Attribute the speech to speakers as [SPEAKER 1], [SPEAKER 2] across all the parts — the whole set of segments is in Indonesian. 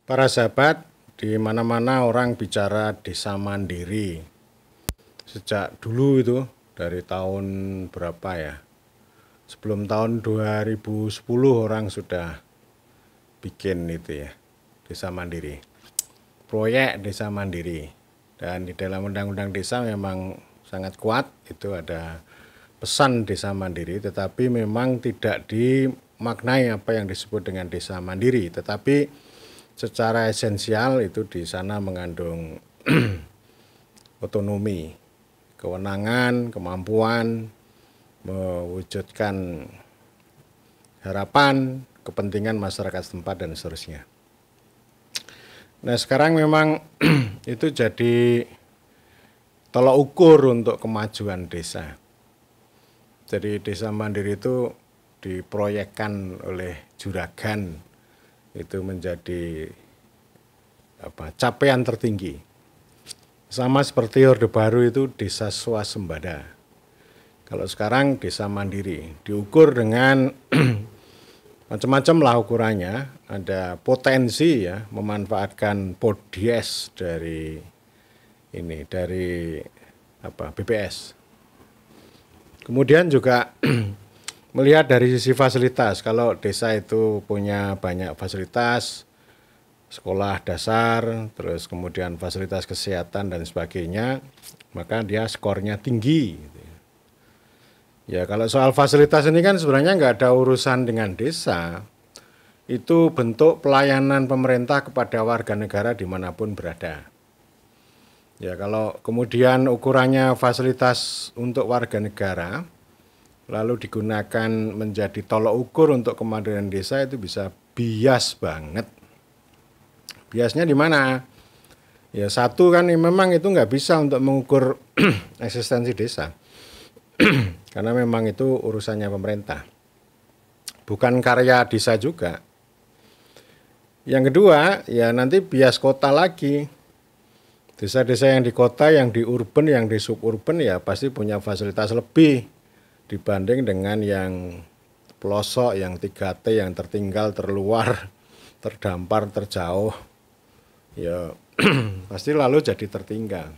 [SPEAKER 1] Para sahabat, di mana-mana orang bicara desa mandiri. Sejak dulu itu, dari tahun berapa ya? Sebelum tahun 2010 orang sudah bikin itu ya, desa mandiri. Proyek desa mandiri. Dan di dalam undang-undang desa memang sangat kuat, itu ada pesan desa mandiri, tetapi memang tidak dimaknai apa yang disebut dengan desa mandiri, tetapi secara esensial itu di sana mengandung otonomi, kewenangan, kemampuan mewujudkan harapan, kepentingan masyarakat setempat dan seterusnya. Nah, sekarang memang itu jadi tolak ukur untuk kemajuan desa. Jadi desa mandiri itu diproyekkan oleh juragan itu menjadi capaian tertinggi. Sama seperti Orde Baru itu desa swasembada. Kalau sekarang desa mandiri diukur dengan macam-macam lah ukurannya. Ada potensi ya memanfaatkan podies dari BPS. Kemudian juga melihat dari sisi fasilitas, kalau desa itu punya banyak fasilitas, sekolah dasar, terus kemudian fasilitas kesehatan dan sebagainya, maka dia skornya tinggi. Ya kalau soal fasilitas ini kan sebenarnya nggak ada urusan dengan desa, itu bentuk pelayanan pemerintah kepada warga negara dimanapun berada. Ya kalau kemudian ukurannya fasilitas untuk warga negara, lalu digunakan menjadi tolok ukur untuk kemandirian desa, itu bisa bias banget. Biasnya di mana? Ya satu kan memang itu nggak bisa untuk mengukur eksistensi desa. Karena memang itu urusannya pemerintah. Bukan karya desa juga. Yang kedua, ya nanti bias kota lagi. Desa-desa yang di kota, yang di urban, yang di suburban ya pasti punya fasilitas lebih dibanding dengan yang pelosok, yang 3T, yang tertinggal, terluar, terdampar, terjauh, ya pasti lalu jadi tertinggal.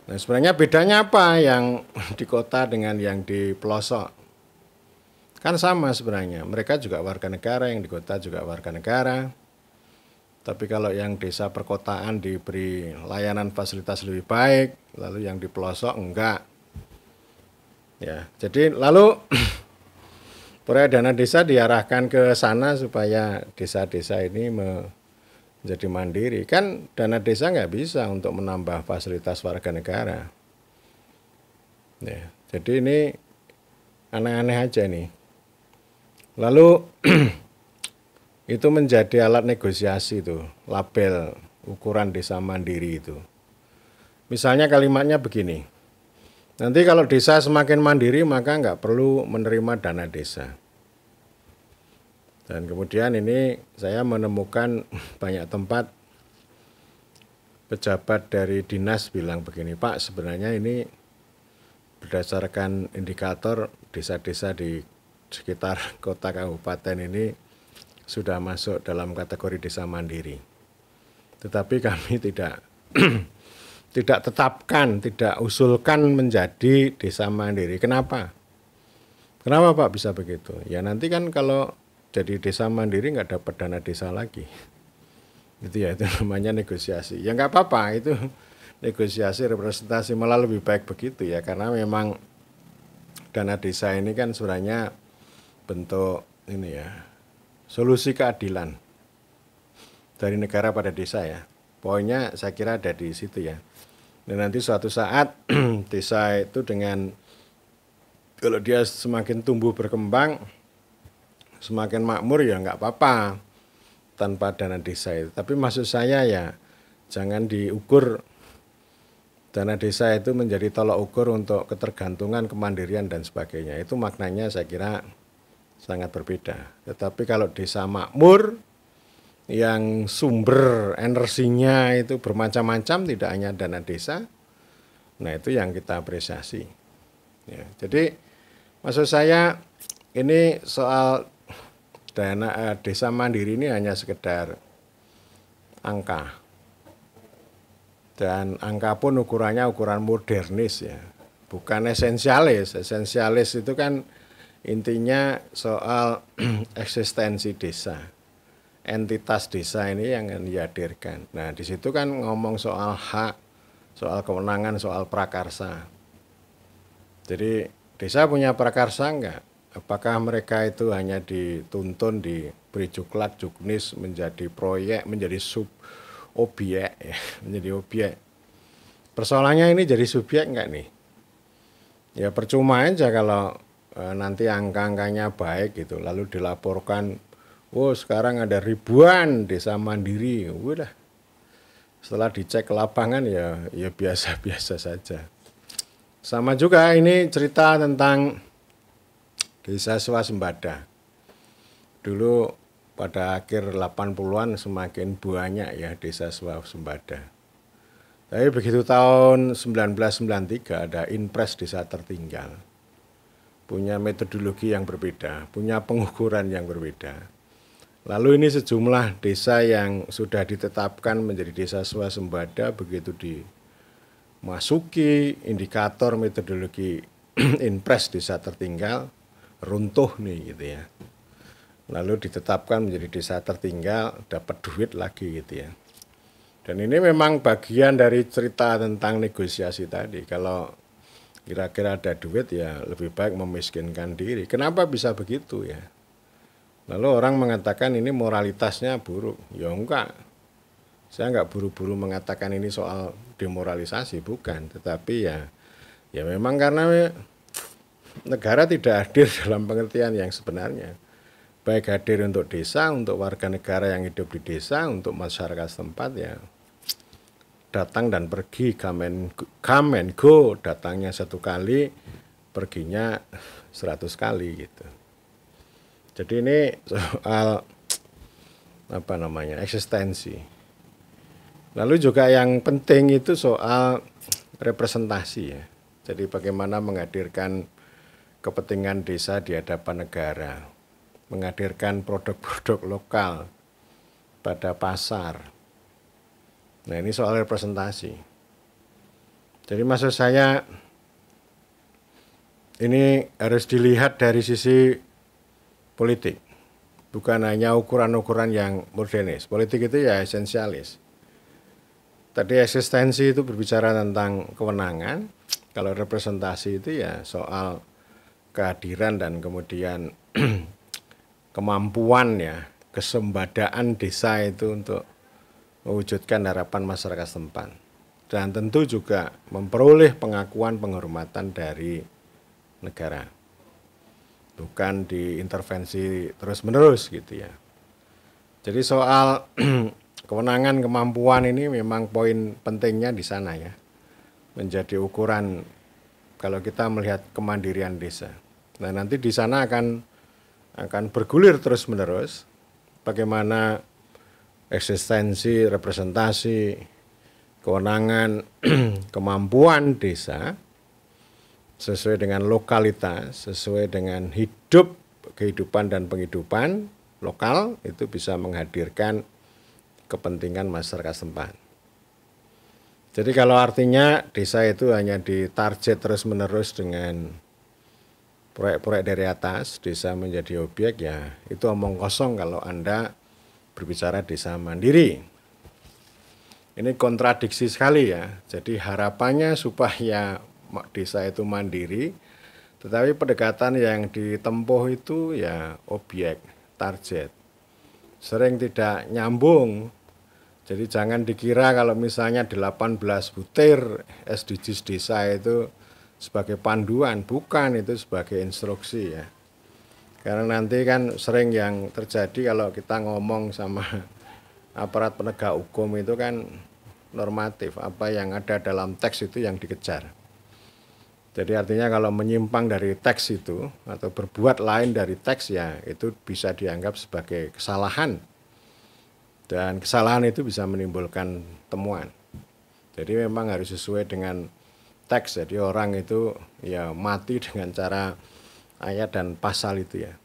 [SPEAKER 1] Nah sebenarnya bedanya apa yang di kota dengan yang di pelosok? Kan sama sebenarnya, mereka juga warga negara, yang di kota juga warga negara. Tapi kalau yang desa perkotaan diberi layanan fasilitas lebih baik, lalu yang di pelosok enggak. Ya, jadi lalu proyek dana desa diarahkan ke sana supaya desa-desa ini menjadi mandiri. Kan dana desa nggak bisa untuk menambah fasilitas warga negara. Ya, jadi ini aneh-aneh aja nih. Lalu itu menjadi alat negosiasi tuh, label ukuran desa mandiri itu. Misalnya kalimatnya begini. Nanti kalau desa semakin mandiri maka nggak perlu menerima dana desa. Dan kemudian ini saya menemukan banyak tempat pejabat dari dinas bilang begini, Pak sebenarnya ini berdasarkan indikator desa-desa di sekitar kota kabupaten ini sudah masuk dalam kategori desa mandiri. Tetapi kami tidak tetapkan, tidak usulkan menjadi desa mandiri. Kenapa? Kenapa Pak bisa begitu? Ya nanti kan kalau jadi desa mandiri nggak dapat dana desa lagi. Itu ya, itu namanya negosiasi. Ya nggak apa-apa, itu negosiasi, representasi, malah lebih baik begitu ya. Karena memang dana desa ini kan sebenarnya bentuk ini ya, solusi keadilan dari negara pada desa ya. Poinnya saya kira ada di situ ya. Dan nanti suatu saat desa itu dengan kalau dia semakin tumbuh berkembang, semakin makmur ya nggak apa-apa tanpa dana desa itu. Tapi maksud saya ya jangan diukur dana desa itu menjadi tolak ukur untuk ketergantungan, kemandirian dan sebagainya. Itu maknanya saya kira sangat berbeda. Tetapi kalau desa makmur yang sumber energinya itu bermacam-macam, tidak hanya dana desa, nah itu yang kita apresiasi. Ya, jadi maksud saya ini soal desa mandiri ini hanya sekedar angka. Dan angka pun ukurannya ukuran modernis ya. Bukan esensialis. Esensialis itu kan intinya soal eksistensi desa. Entitas desa ini yang dihadirkan. Nah, di situ kan ngomong soal hak, soal kewenangan, soal prakarsa. Jadi desa punya prakarsa enggak? Apakah mereka itu hanya dituntun, diberi juklak, juknis, menjadi proyek, menjadi objek, ya, menjadi objek. Persoalannya ini jadi subjek enggak nih? Ya percuma aja kalau nanti angka-angkanya baik gitu, lalu dilaporkan, oh sekarang ada ribuan desa mandiri, udah. Setelah dicek ke lapangan ya biasa-biasa saja. Sama juga ini cerita tentang desa swasembada. Dulu pada akhir 80-an semakin banyak ya desa swasembada. Tapi begitu tahun 1993 ada Inpres Desa Tertinggal. Punya metodologi yang berbeda, punya pengukuran yang berbeda. Lalu ini sejumlah desa yang sudah ditetapkan menjadi desa swasembada begitu dimasuki indikator metodologi Inpres Desa Tertinggal runtuh nih gitu ya. Lalu ditetapkan menjadi desa tertinggal, dapat duit lagi gitu ya. Dan ini memang bagian dari cerita tentang negosiasi tadi. Kalau kira-kira ada duit ya lebih baik memiskinkan diri. Kenapa bisa begitu ya? Lalu orang mengatakan ini moralitasnya buruk. Ya enggak. Saya enggak buru-buru mengatakan ini soal demoralisasi, bukan. Tetapi ya memang karena negara tidak hadir dalam pengertian yang sebenarnya. Baik hadir untuk desa, untuk warga negara yang hidup di desa, untuk masyarakat setempat ya datang dan pergi, come and go, datangnya 1 kali, perginya 100 kali gitu. Jadi ini soal eksistensi. Lalu juga yang penting itu soal representasi ya. Jadi bagaimana menghadirkan kepentingan desa di hadapan negara, menghadirkan produk-produk lokal pada pasar. Nah ini soal representasi. Jadi maksud saya ini harus dilihat dari sisi politik, bukan hanya ukuran-ukuran yang modernis. Politik itu ya esensialis. Tadi eksistensi itu berbicara tentang kewenangan, kalau representasi itu ya soal kehadiran dan kemudian kemampuan ya, kesembadaan desa itu untuk mewujudkan harapan masyarakat setempat. Dan tentu juga memperoleh pengakuan penghormatan dari negara. Bukan diintervensi terus-menerus gitu ya. Jadi soal kewenangan, kemampuan ini memang poin pentingnya di sana ya. Menjadi ukuran kalau kita melihat kemandirian desa. Nah nanti di sana akan bergulir terus-menerus bagaimana eksistensi, representasi, kewenangan, kemampuan desa sesuai dengan lokalitas, sesuai dengan kehidupan dan penghidupan lokal itu bisa menghadirkan kepentingan masyarakat setempat. Jadi kalau artinya desa itu hanya ditarget terus-menerus dengan proyek-proyek dari atas, desa menjadi objek ya itu omong kosong kalau Anda berbicara desa mandiri. Ini kontradiksi sekali ya. Jadi harapannya supaya desa itu mandiri, tetapi pendekatan yang ditempuh itu ya objek, target. Sering tidak nyambung. Jadi jangan dikira kalau misalnya 18 butir SDGs desa itu sebagai panduan, bukan, itu sebagai instruksi ya. Karena nanti kan sering yang terjadi kalau kita ngomong sama aparat penegak hukum itu kan normatif, apa yang ada dalam teks itu yang dikejar. Jadi artinya kalau menyimpang dari teks itu atau berbuat lain dari teks ya itu bisa dianggap sebagai kesalahan. Dan kesalahan itu bisa menimbulkan temuan. Jadi memang harus sesuai dengan teks. Jadi orang itu ya mati dengan cara ayat dan pasal itu ya.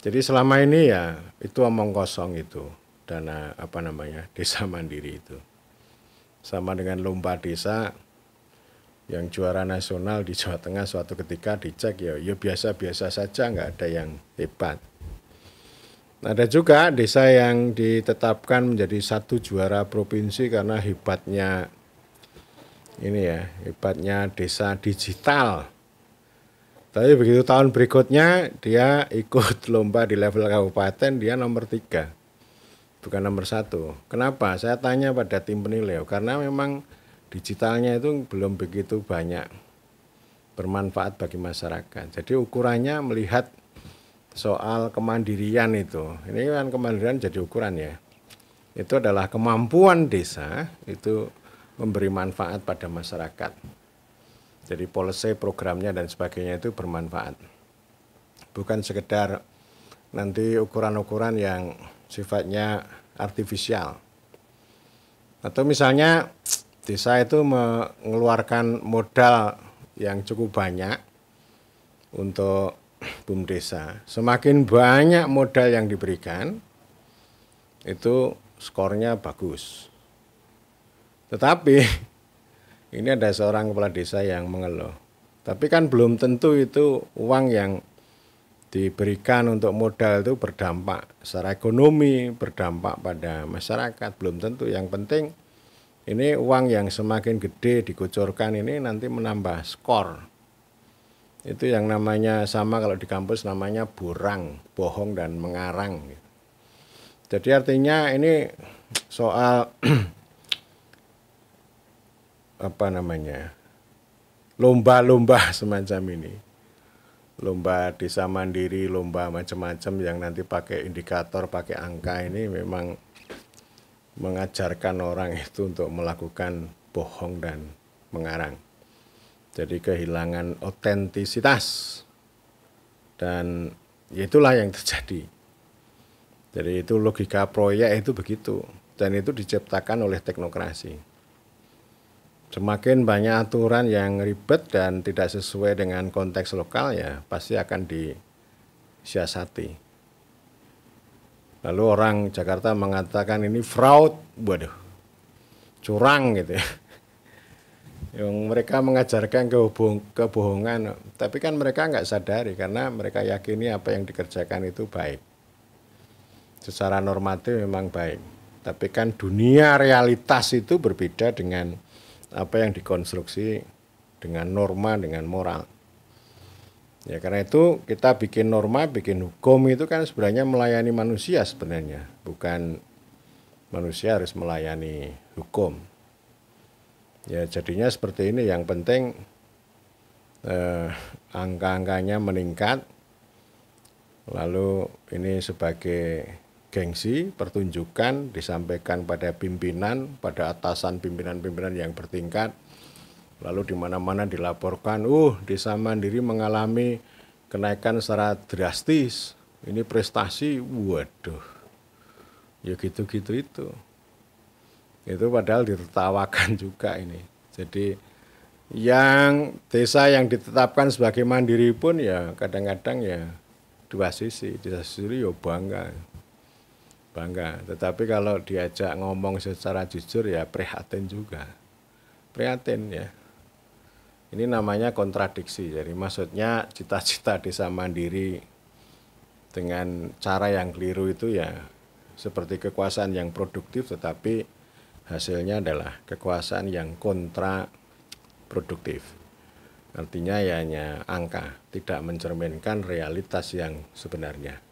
[SPEAKER 1] Jadi selama ini ya itu omong kosong itu dana apa namanya desa mandiri itu. Sama dengan lomba desa yang juara nasional di Jawa Tengah suatu ketika dicek ya biasa-biasa saja, nggak ada yang hebat. Ada juga desa yang ditetapkan menjadi satu juara provinsi karena hebatnya hebatnya desa digital. Tapi begitu tahun berikutnya dia ikut lomba di level kabupaten, dia nomor 3, bukan nomor 1. Kenapa? Saya tanya pada tim penilai, karena memang digitalnya itu belum begitu banyak bermanfaat bagi masyarakat. Jadi ukurannya melihat soal kemandirian itu. Ini kan kemandirian jadi ukuran ya. Itu adalah kemampuan desa itu memberi manfaat pada masyarakat. Jadi policy programnya dan sebagainya itu bermanfaat. Bukan sekedar nanti ukuran-ukuran yang sifatnya artifisial. Atau misalnya desa itu mengeluarkan modal yang cukup banyak untuk BUMDesa. Semakin banyak modal yang diberikan, itu skornya bagus. Tetapi ini ada seorang kepala desa yang mengeluh. Tapi kan belum tentu itu uang yang diberikan untuk modal itu berdampak secara ekonomi, berdampak pada masyarakat. Belum tentu. Yang penting ini uang yang semakin gede dikucurkan ini nanti menambah skor. Itu yang namanya sama kalau di kampus namanya burang, bohong dan mengarang. Jadi artinya ini soal lomba-lomba semacam ini. Lomba desa mandiri, lomba macam-macam yang nanti pakai indikator, pakai angka ini memang mengajarkan orang itu untuk melakukan bohong dan mengarang. Jadi kehilangan otentisitas. Dan itulah yang terjadi. Jadi itu logika proyek itu begitu. Dan itu diciptakan oleh teknokrasi. Semakin banyak aturan yang ribet dan tidak sesuai dengan konteks lokal ya pasti akan disiasati. Lalu orang Jakarta mengatakan ini fraud, waduh, curang gitu ya. Yang mereka mengajarkan kebohongan, tapi kan mereka nggak sadari karena mereka yakini apa yang dikerjakan itu baik. Secara normatif memang baik, tapi kan dunia realitas itu berbeda dengan apa yang dikonstruksi dengan norma, dengan moral. Ya karena itu kita bikin norma, bikin hukum itu kan sebenarnya melayani manusia sebenarnya. Bukan manusia harus melayani hukum. Ya jadinya seperti ini, yang penting angka-angkanya meningkat. Lalu ini sebagai gengsi, pertunjukan disampaikan pada pimpinan, pada atasan pimpinan-pimpinan yang bertingkat. Lalu di mana-mana dilaporkan, desa mandiri mengalami kenaikan secara drastis. Ini prestasi, waduh. Ya gitu-gitu itu. Itu padahal ditertawakan juga ini. Jadi yang desa yang ditetapkan sebagai mandiri pun ya kadang-kadang ya dua sisi. Di sisi ya bangga. Tetapi kalau diajak ngomong secara jujur ya prihatin juga. Prihatin ya. Ini namanya kontradiksi. Jadi maksudnya cita-cita desa mandiri dengan cara yang keliru itu ya seperti kekuasaan yang produktif tetapi hasilnya adalah kekuasaan yang kontraproduktif. Artinya ya hanya angka, tidak mencerminkan realitas yang sebenarnya.